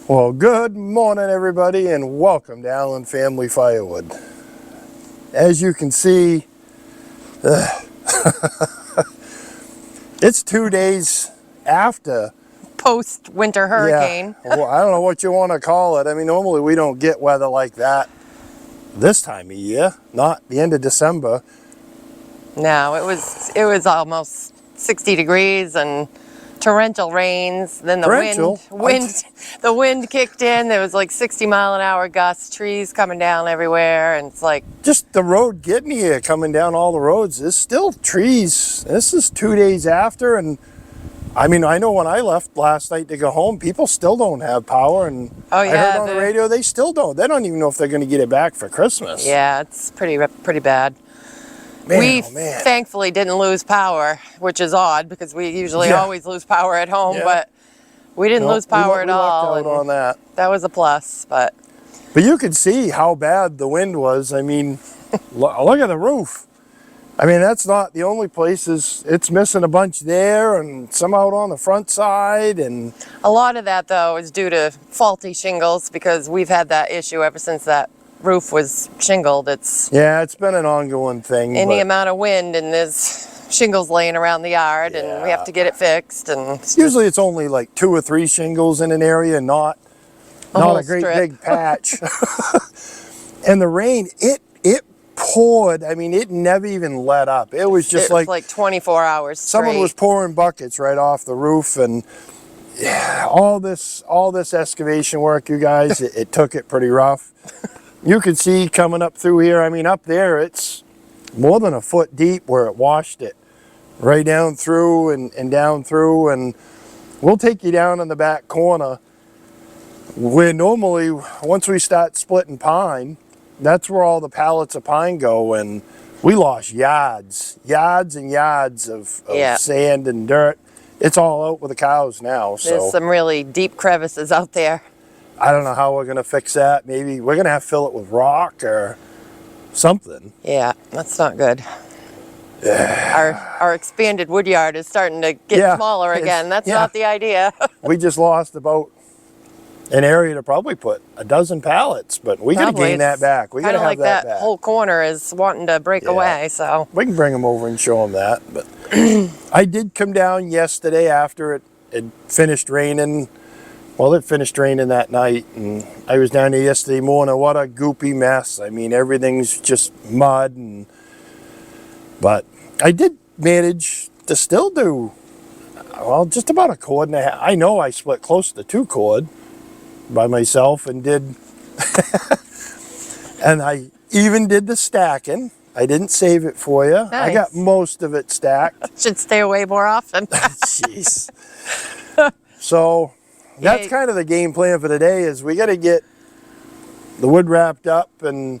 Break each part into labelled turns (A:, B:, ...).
A: Well, good morning everybody and welcome to Allen Family Firewood. As you can see, it's 2 days after
B: post-winter hurricane.
A: Yeah, well, I don't know what you want to call it. I mean, normally we don't get weather like that this time of year, not the end of December.
B: No, it was almost 60 degrees and torrential rains. Then the wind kicked in. There was like 60-mile-an-hour gusts, trees coming down everywhere, and it's like
A: just the road getting here, coming down all the roads. There's still trees. This is 2 days after, and I mean, I know when I left last night to go home, people still don't have power, and
B: oh, yeah,
A: I heard on the radio they still don't. They don't even know if they're going to get it back for Christmas.
B: Yeah, it's pretty bad.
A: Man,
B: we
A: oh man.
B: Thankfully didn't lose power, which is odd because we usually always lose power at home, but we didn't lose power at all.
A: We lucked out on that.
B: That was a plus, but
A: you could see how bad the wind was. I mean, look at the roof. I mean, that's not the only places. It's missing a bunch there and some out on the front side. And
B: a lot of that, though, is due to faulty shingles because we've had that issue ever since that roof was shingled. It's
A: been an ongoing thing.
B: Any amount of wind and there's shingles laying around the yard and we have to get it fixed. And
A: usually it's only like 2 or 3 shingles in an area, not a great big patch. And the rain, it poured. I mean, it never even let up. It was just
B: like 24 hours straight.
A: Someone was pouring buckets right off the roof, and all this excavation work, you guys, it took it pretty rough. You could see coming up through here. I mean, up there, it's more than a foot deep where it washed it right down through and down through. And we'll take you down in the back corner where normally, once we start splitting pine, that's where all the pallets of pine go, and we lost yards and yards of sand and dirt. It's all out with the cows now. So
B: there's some really deep crevices out there.
A: I don't know how we're going to fix that. Maybe we're going to have to fill it with rock or something.
B: Yeah, that's not good. Our expanded woodyard is starting to get smaller again. That's not the idea.
A: We just lost about an area to probably put a dozen pallets, but we got to gain that back. We got to have that back.
B: That whole corner is wanting to break away, so
A: we can bring them over and show them that. But I did come down yesterday after it finished raining. Well, it finished raining that night, and I was down there yesterday morning. What a goopy mess. I mean, everything's just mud. But I did manage to still do, well, just about a cord and a half. I know I split close to 2 cord by myself and did, and I even did the stacking. I didn't save it for you. Nice. I got most of it stacked.
B: Should stay away more often.
A: Jeez. So that's kind of the game plan for today. Is we got to get the wood wrapped up and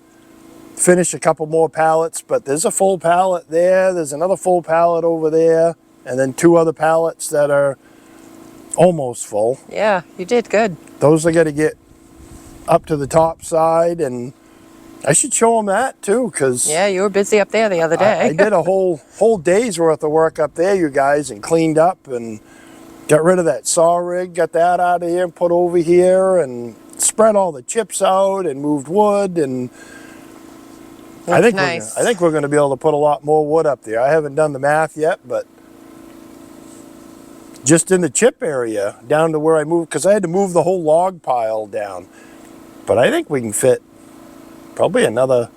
A: finish a couple more pallets. But there's a full pallet there. There's another full pallet over there, and then 2 other pallets that are almost full.
B: Yeah, you did good.
A: Those are going to get up to the top side, and I should show them that too, because
B: you were busy up there the other day.
A: I did a whole day's worth of work up there, you guys, and cleaned up and got rid of that saw rig, got that out of here and put over here, and spread all the chips out and moved wood, and I think we're going to be able to put a lot more wood up there. I haven't done the math yet, but just in the chip area down to where I moved, because I had to move the whole log pile down. But I think we can fit probably another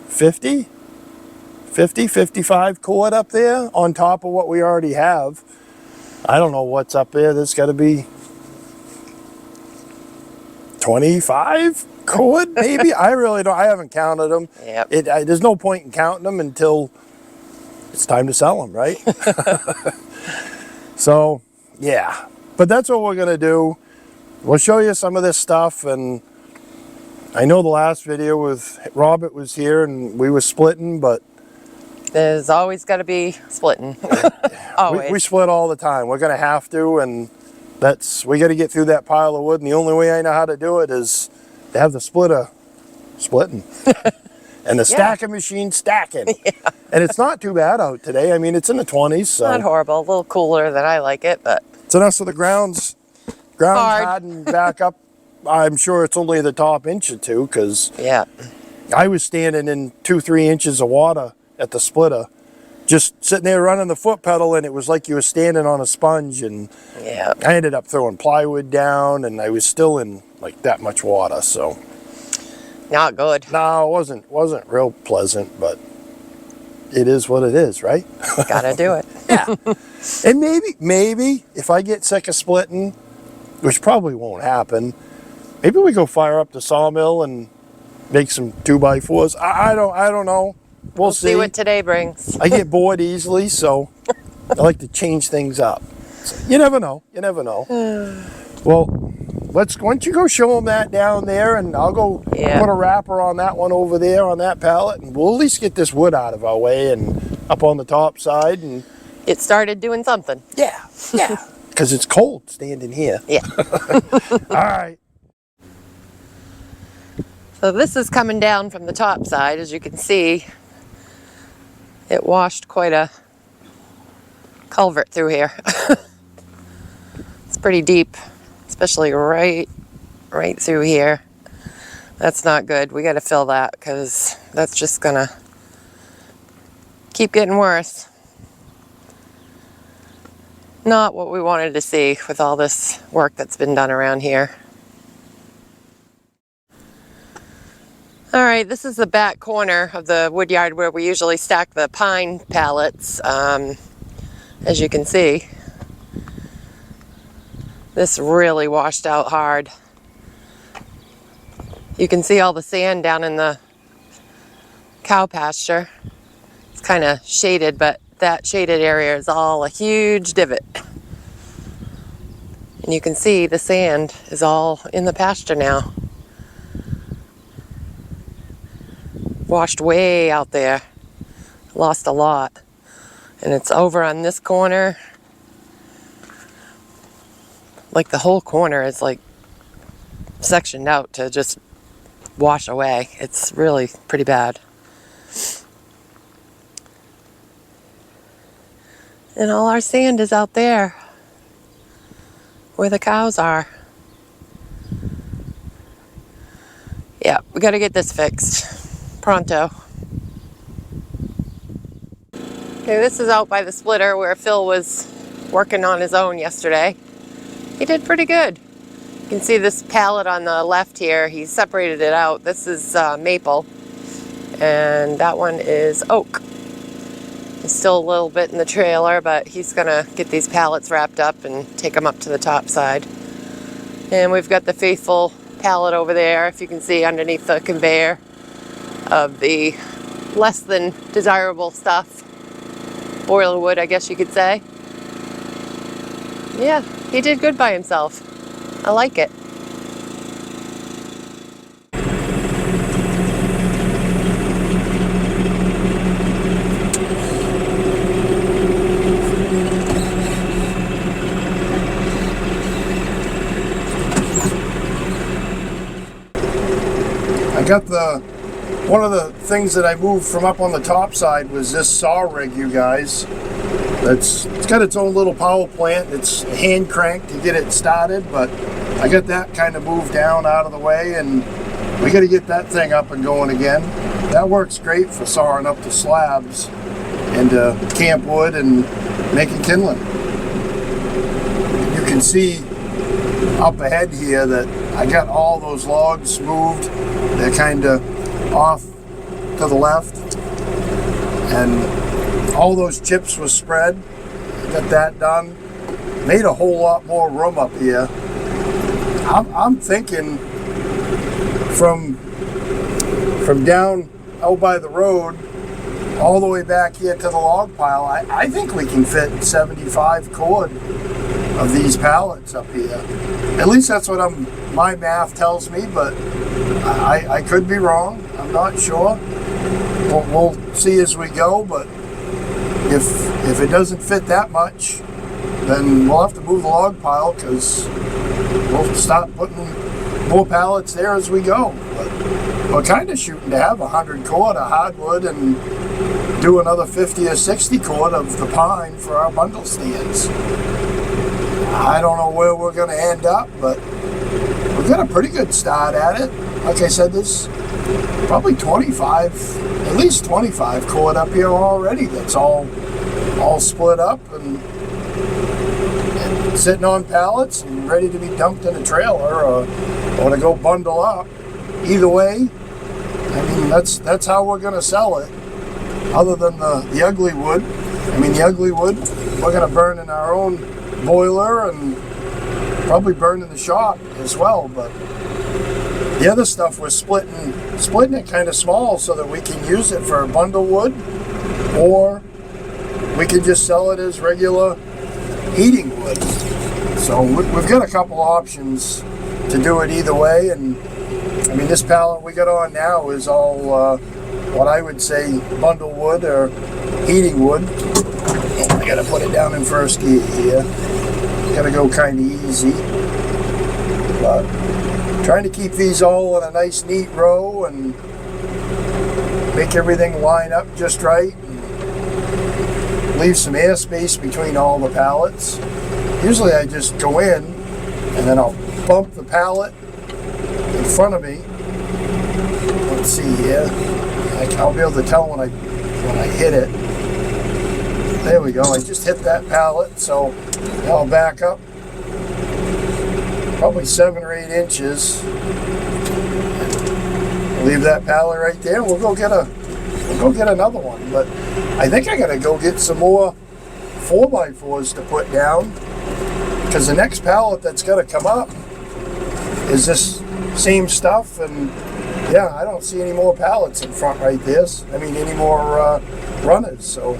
A: 55 cord up there on top of what we already have. I don't know what's up there. There's got to be 25 cord maybe. I really don't. I haven't counted them.
B: Yep.
A: There's no point in counting them until it's time to sell them, right? So yeah, but that's what we're gonna do. We'll show you some of this stuff, and I know the last video with Robert was here and we were splitting, but
B: there's always got to be splitting. Always.
A: We split all the time. We're gonna have to, and we got to get through that pile of wood, and the only way I know how to do it is to have the splitter splitting and the stacking machine stacking. And it's not too bad out today. I mean, it's in the 20s. So
B: not horrible. A little cooler than I like it, but
A: it's enough so the ground's hardened back up I'm sure it's only the top inch or two, because
B: Yeah.
A: I was standing in 2-3 inches of water at the splitter, just sitting there running the foot pedal, and it was like you were standing on a sponge. And
B: Yeah.
A: I ended up throwing plywood down, and I was still in like that much water. So
B: Not good.
A: no, it wasn't real pleasant, but it is what it is, right?
B: Gotta do it.
A: Yeah. And maybe if I get sick of splitting, which probably won't happen, maybe we go fire up the sawmill and make some 2x4s. I don't know. We'll see.
B: See what today brings.
A: I get bored easily, so I like to change things up. So you never know. You never know. Well, why don't you go show them that down there, and I'll go put a wrapper on that one over there on that pallet, and we'll at least get this wood out of our way and up on the top side. And
B: It started doing something.
A: yeah, because it's cold standing here.
B: Yeah.
A: All right.
B: So this is coming down from the top side. As you can see, it washed quite a culvert through here. It's pretty deep, especially right through here. That's not good. We got to fill that, because that's just gonna keep getting worse. Not what we wanted to see with all this work that's been done around here. All right, this is the back corner of the woodyard where we usually stack the pine pallets. As you can see, this really washed out hard. You can see all the sand down in the cow pasture. It's kind of shaded, but that shaded area is all a huge divot. And you can see the sand is all in the pasture now. Washed way out there. Lost a lot. And it's over on this corner. Like the whole corner is like sectioned out to just wash away. It's really pretty bad. And all our sand is out there where the cows are. Yeah, we got to get this fixed pronto. Okay, this is out by the splitter where Phil was working on his own yesterday. He did pretty good. You can see this pallet on the left here. He separated it out. This is maple, and that one is oak. There's still a little bit in the trailer, but he's gonna get these pallets wrapped up and take them up to the top side. And we've got the faithful pallet over there, if you can see underneath the conveyor, of the less than desirable stuff. Boiler wood, I guess you could say. Yeah, he did good by himself. I like it.
A: I got one of the things that I moved from up on the top side was this saw rig, you guys. It's got its own little power plant. It's hand cranked to get it started, but I got that kind of moved down out of the way, and we got to get that thing up and going again. That works great for sawing up the slabs into camp wood and making kindling. You can see up ahead here that I got all those logs moved. They're kind of off to the left, and all those chips were spread. Got that done. Made a whole lot more room up here. I'm thinking from down out by the road all the way back here to the log pile, I think we can fit 75 cord of these pallets up here. At least that's what my math tells me, but I could be wrong. I'm not sure. We'll see as we go, but if it doesn't fit that much, then we'll have to move the log pile, because we'll start putting more pallets there as we go. But we're kind of shooting to have 100 cord of hardwood and do another 50 or 60 cord of the pine for our bundle stands. I don't know where we're going to end up, but we're we've got a pretty good start at it. Like I said, there's probably 25, at least 25 cord up here already. That's all split up and sitting on pallets and ready to be dumped in a trailer or to go bundle up. Either way, I mean, that's how we're going to sell it. Other than the ugly wood. I mean, the ugly wood we're going to burn in our own boiler and probably burn in the shop as well. But the other stuff we're splitting it kind of small so that we can use it for bundle wood, or we can just sell it as regular heating wood. So we've got a couple options to do it either way. And I mean, this pallet we got on now is all what I would say bundle wood or heating wood. I gotta put it down in first gear here. Gotta go kind of easy, but trying to keep these all in a nice neat row and make everything line up just right and leave some airspace between all the pallets. Usually I just go in and then I'll bump the pallet in front of me. Let's see here. I'll be able to tell when I hit it. There we go. I just hit that pallet, so I'll back up probably 7 or 8 inches. Leave that pallet right there. We'll go get another one. But I think I gotta go get some more 4x4s to put down, because the next pallet that's gotta come up is this same stuff. And yeah, I don't see any more pallets in front right there. I mean, any more runners. So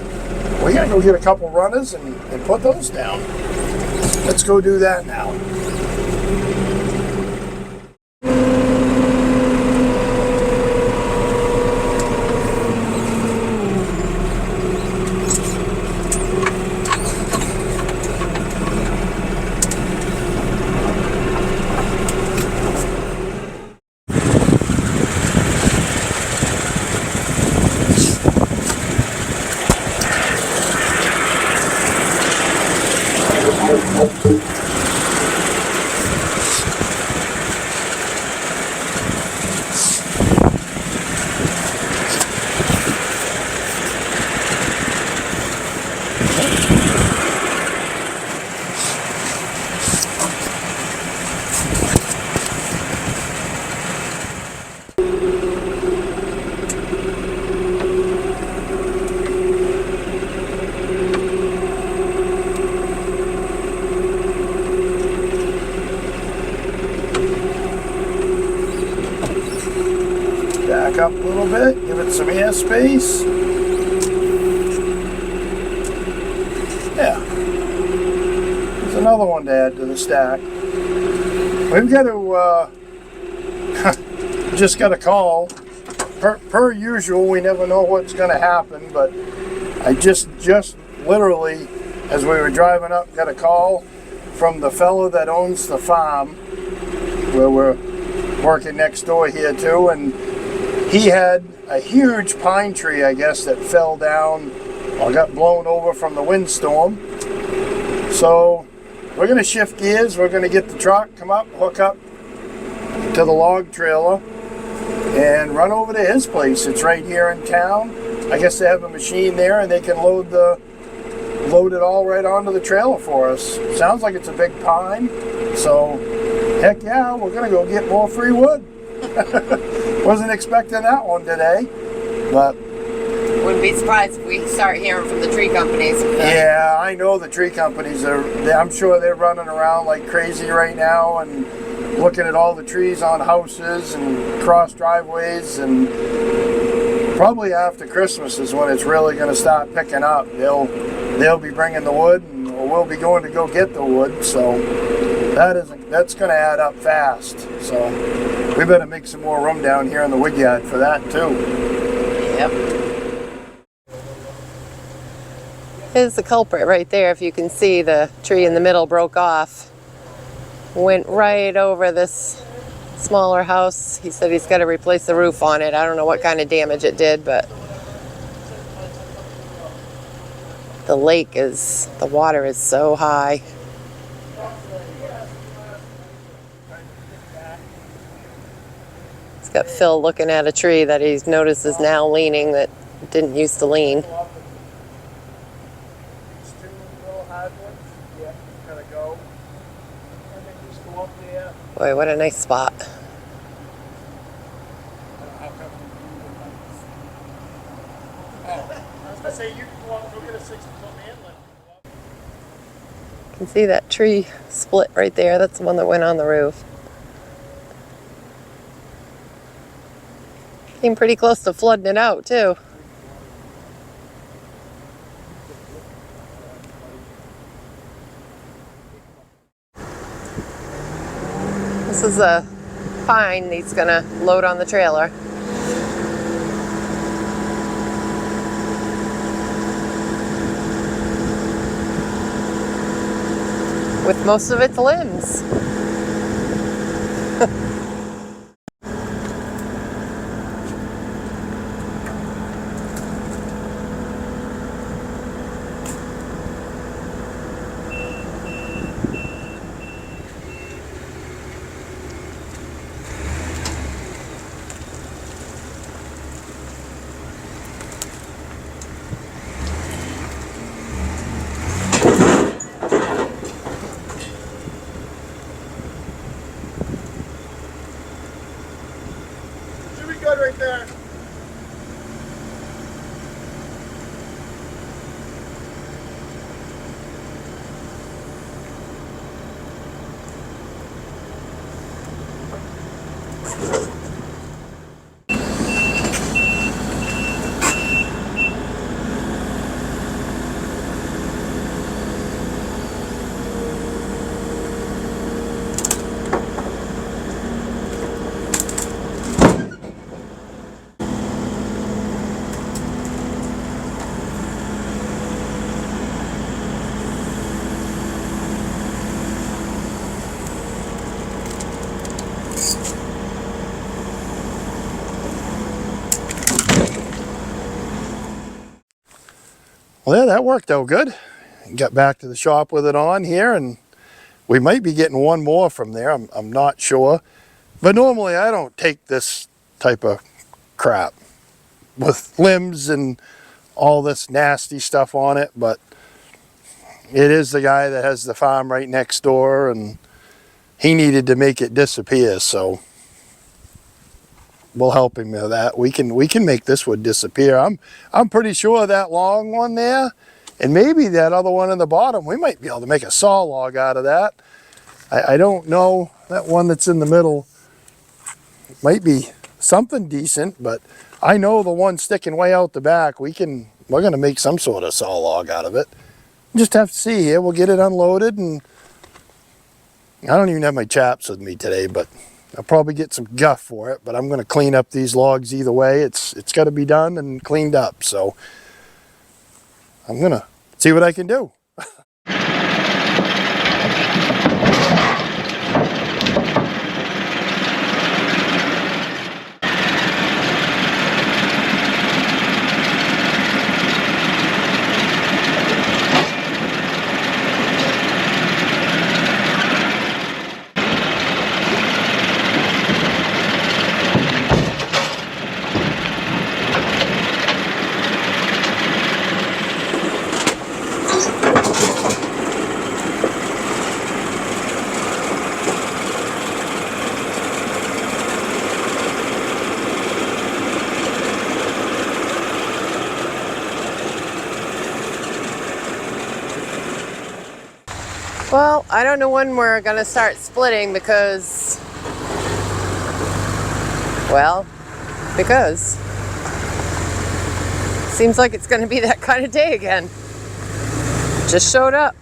A: we gotta go get a couple runners and put those down. Let's go do that now. Back up a little bit, give it some airspace. Yeah. There's another one to add to the stack. We've got to, just got a call. Per usual, we never know what's going to happen, but I just literally, as we were driving up, got a call from the fellow that owns the farm where we're working next door here too, and he had a huge pine tree, I guess, that fell down or got blown over from the windstorm. So we're going to shift gears. We're going to get the truck, come up, hook up to the log trailer, and run over to his place. It's right here in town. I guess they have a machine there, and they can load it all right onto the trailer for us. Sounds like it's a big pine, so heck yeah, we're going to go get more free wood. Wasn't expecting that one today, but
B: wouldn't be surprised if we start hearing from the tree companies.
A: Yeah, I know the tree companies I'm sure they're running around like crazy right now and looking at all the trees on houses and cross driveways, and probably after Christmas is when it's really going to start picking up. They'll be bringing the wood, and we'll be going to go get the wood, so that's going to add up fast. So we better make some more room down here in the woodyard for that too.
B: Yep. Here's the culprit right there. If you can see, the tree in the middle broke off. Went right over this smaller house. He said he's got to replace the roof on it. I don't know what kind of damage it did, but the water is so high. He's got Phil looking at a tree that he's noticed is now leaning that didn't used to lean.
A: These two little hardwoods, yeah, kind of go. And then just go up there.
B: Boy, what a nice spot.
A: How come I was gonna say you can go out, go get a 6-foot man lift.
B: You can see that tree split right there. That's the one that went on the roof. Came pretty close to flooding it out too. This is a pine he's gonna load on the trailer. With most of its limbs.
A: Should be good right there. Well, yeah, that worked out good. Got back to the shop with it on here, and we might be getting one more from there. I'm not sure. But normally I don't take this type of crap with limbs and all this nasty stuff on it, but it is the guy that has the farm right next door, and he needed to make it disappear, so we'll help him with that. We can make this wood disappear. I'm pretty sure that long one there, and maybe that other one in the bottom, we might be able to make a saw log out of that. I don't know. That one that's in the middle might be something decent, but I know the one sticking way out the back, we're gonna make some sort of saw log out of it. Just have to see here. We'll get it unloaded, and I don't even have my chaps with me today, but I'll probably get some guff for it, but I'm going to clean up these logs either way. It's got to be done and cleaned up, so I'm going to see what I can do.
B: Well, I don't know when we're gonna start splitting because seems like it's gonna be that kind of day again. Just showed up.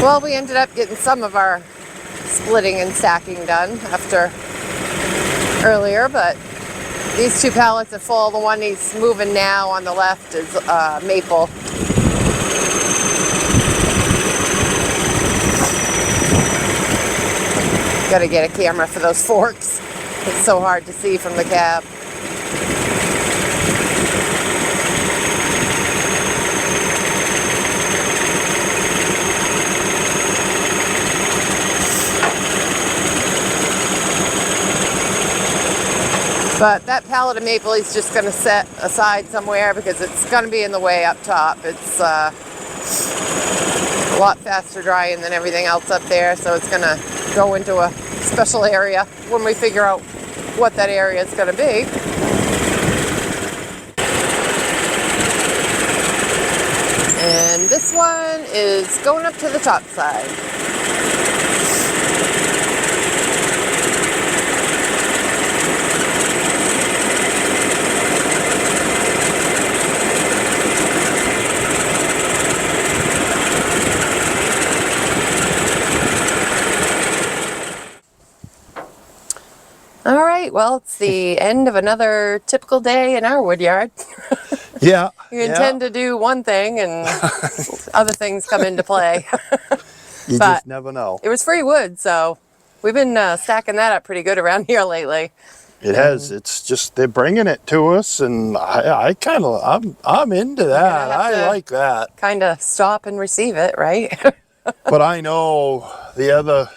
B: Well, we ended up getting some of our splitting and stacking done after earlier, but these 2 pallets are full. The one he's moving now on the left is maple. Gotta get a camera for those forks. It's so hard to see from the cab. But that pallet of maple he's just going to set aside somewhere because it's going to be in the way up top. It's a lot faster drying than everything else up there, so it's going to go into a special area when we figure out what that area is going to be. And this one is going up to the top side. All right, well, it's the end of another typical day in our wood yard.
A: Yeah.
B: You intend to do one thing and other things come into play.
A: You
B: But
A: just never know.
B: it was free wood, so we've been stacking that up pretty good around here lately.
A: It has. It's just they're bringing it to us, and I kind of I'm into that. I like that.
B: Kind of stop and receive it, right?
A: But I know the other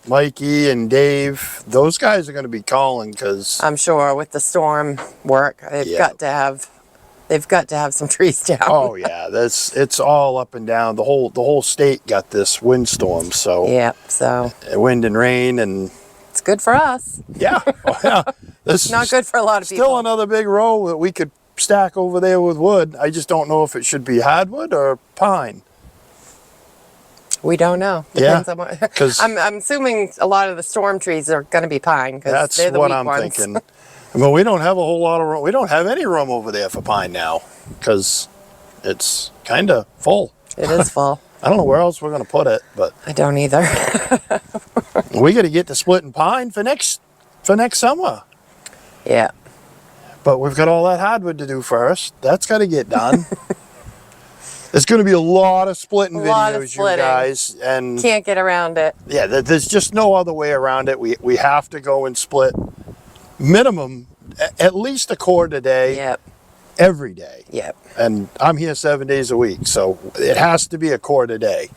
A: Mikey and Dave, those guys are going to be calling because
B: I'm sure with the storm work, they've got to have some trees down.
A: oh yeah, it's all up and down. The whole state got this windstorm, so
B: Yeah, so
A: wind and rain, and
B: it's good for us.
A: yeah, this
B: Not
A: is
B: good for a lot of people.
A: still another big row that we could stack over there with wood. I just don't know if it should be hardwood or pine.
B: We don't know.
A: Yeah,
B: Depends on what.
A: 'cause
B: I'm assuming a lot of the storm trees are going to be pine because
A: that's
B: they're the
A: what
B: weak
A: I'm
B: ones.
A: thinking. Well, we don't have a whole lot of room. We don't have any room over there for pine now because it's kind of full.
B: It is full.
A: I don't know where else we're going to put it, but
B: I don't either.
A: we got to get to splitting pine for next summer.
B: Yeah.
A: But we've got all that hardwood to do first. That's got to get done. There's going to be a lot of splitting videos, you guys, and
B: Can't get around it.
A: yeah, there's just no other way around it. We have to go and split minimum at least a cord a day.
B: Yep.
A: Every day.
B: Yep.
A: And I'm here 7 days a week, so it has to be a cord a day.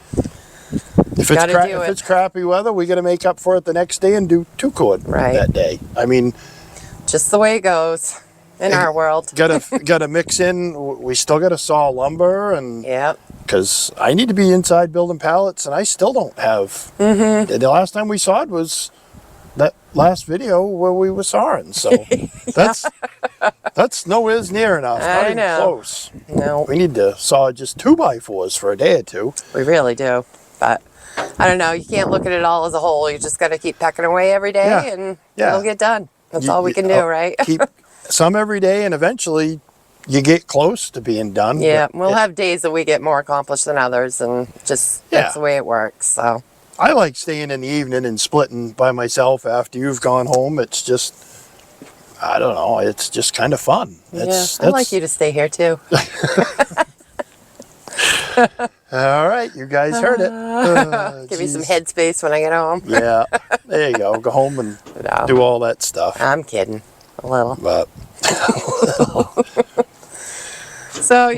A: If it's crappy weather, we got to make up for it the next day and do 2 cord that day. I mean,
B: just the way it goes in our world.
A: gotta mix in. We still got to saw lumber, and
B: Yep.
A: because I need to be inside building pallets, and I still don't have. The last time we sawed was that last video where we were sawing, so that's nowhere near enough. Not even close.
B: No.
A: We need to saw just 2x4s for a day or two.
B: We really do. But I don't know. You can't look at it all as a whole. You just got to keep pecking away every day and it'll get done. That's all we can do, right?
A: Keep some every day, and eventually you get close to being done.
B: Yeah, we'll have days that we get more accomplished than others, and just that's the way it works. So
A: I like staying in the evening and splitting by myself after you've gone home. It's just, I don't know, it's just kind of fun.
B: I'd like you to stay here too.
A: All right, you guys heard it.
B: Give me some headspace when I get home.
A: Yeah, there you go. Go home and do all that stuff.
B: I'm kidding. A little.
A: But
B: so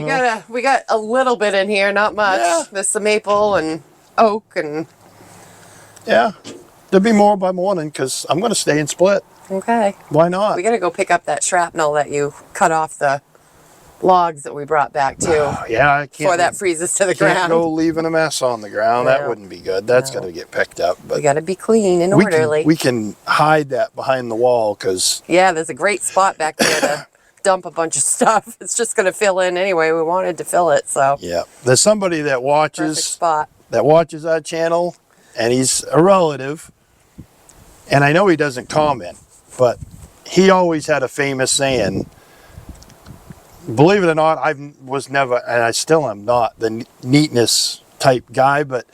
B: we got a little bit in here, not much.
A: Yeah.
B: There's some maple and oak and.
A: Yeah, there'll be more by morning because I'm going to stay and split.
B: Okay.
A: Why not?
B: We got to go pick up that shrapnel that you cut off the logs that we brought back too.
A: Yeah, I can't.
B: Before that freezes to the ground.
A: Can't go leaving a mess on the ground. That wouldn't be good. That's got to get picked up. But
B: we got to be clean and orderly.
A: We can hide that behind the wall because.
B: Yeah, there's a great spot back there to dump a bunch of stuff. It's just going to fill in anyway. We wanted to fill it, so.
A: Yeah, there's somebody that watches.
B: Perfect spot.
A: That watches our channel, and he's a relative, and I know he doesn't comment, but he always had a famous saying. Believe it or not, I was never, and I still am not, the neatness type guy, but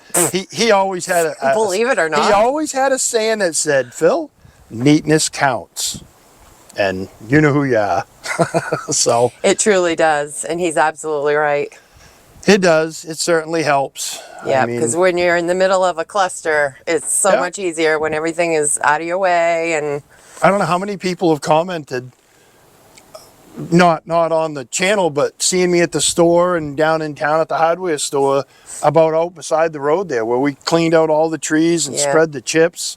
A: he always had a
B: Believe it or
A: he
B: not.
A: always had a saying that said, Phil, neatness counts. And you know who you are. So
B: It truly does, and he's absolutely right.
A: it does. It certainly helps.
B: Yeah,
A: I mean,
B: because when you're in the middle of a cluster, it's so
A: Yeah.
B: much easier when everything is out of your way. And
A: I don't know how many people have commented, not on the channel, but seeing me at the store and down in town at the hardware store, about out beside the road there where we cleaned out all the trees and
B: Yeah.
A: spread the chips.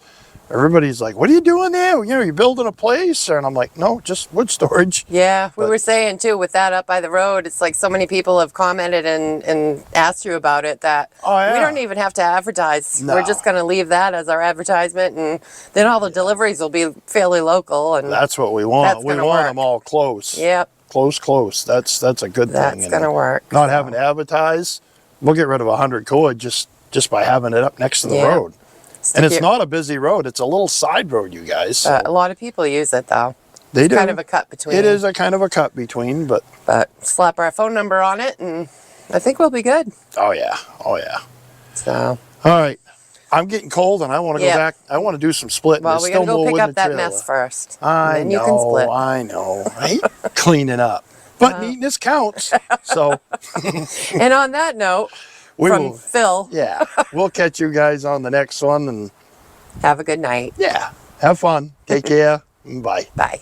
A: Everybody's like, what are you doing there? You know, you're building a place? And I'm like, no, just wood storage.
B: yeah, we
A: But-
B: were saying too, with that up by the road, it's like so many people have commented and asked you about it that
A: Oh, yeah.
B: we don't even have to advertise.
A: No.
B: We're just going to leave that as our advertisement, and then all the deliveries will be fairly local. And
A: That's what we want.
B: That's
A: We
B: gonna
A: want
B: work.
A: them all close.
B: yep,
A: Close. That's a good thing.
B: that's
A: And
B: going to work.
A: Not
B: so.
A: having to advertise, we'll get rid of 100 cord just by having it up next to the
B: Yeah.
A: road.
B: Stick
A: And it's
B: your-
A: not a busy road. It's a little side road, you guys. So
B: a lot of people use it though.
A: they do.
B: Kind of a cut between.
A: It is a kind of a cut between, but
B: But slap our phone number on it, and I think we'll be good.
A: oh yeah.
B: So,
A: All right. I'm getting cold and I want to
B: Yeah.
A: go back. I want to do some splitting.
B: well,
A: There's
B: we
A: still
B: gotta go
A: more
B: pick
A: wood in
B: up
A: the
B: that
A: trailer.
B: mess first.
A: I
B: and then
A: know.
B: you can split.
A: I know. I hate cleaning up. But neatness counts. So
B: And on that note,
A: we
B: from
A: will.
B: Phil,
A: Yeah. We'll catch you guys on the next one and
B: have a good night.
A: yeah. Have fun. Take care. Bye.
B: Bye.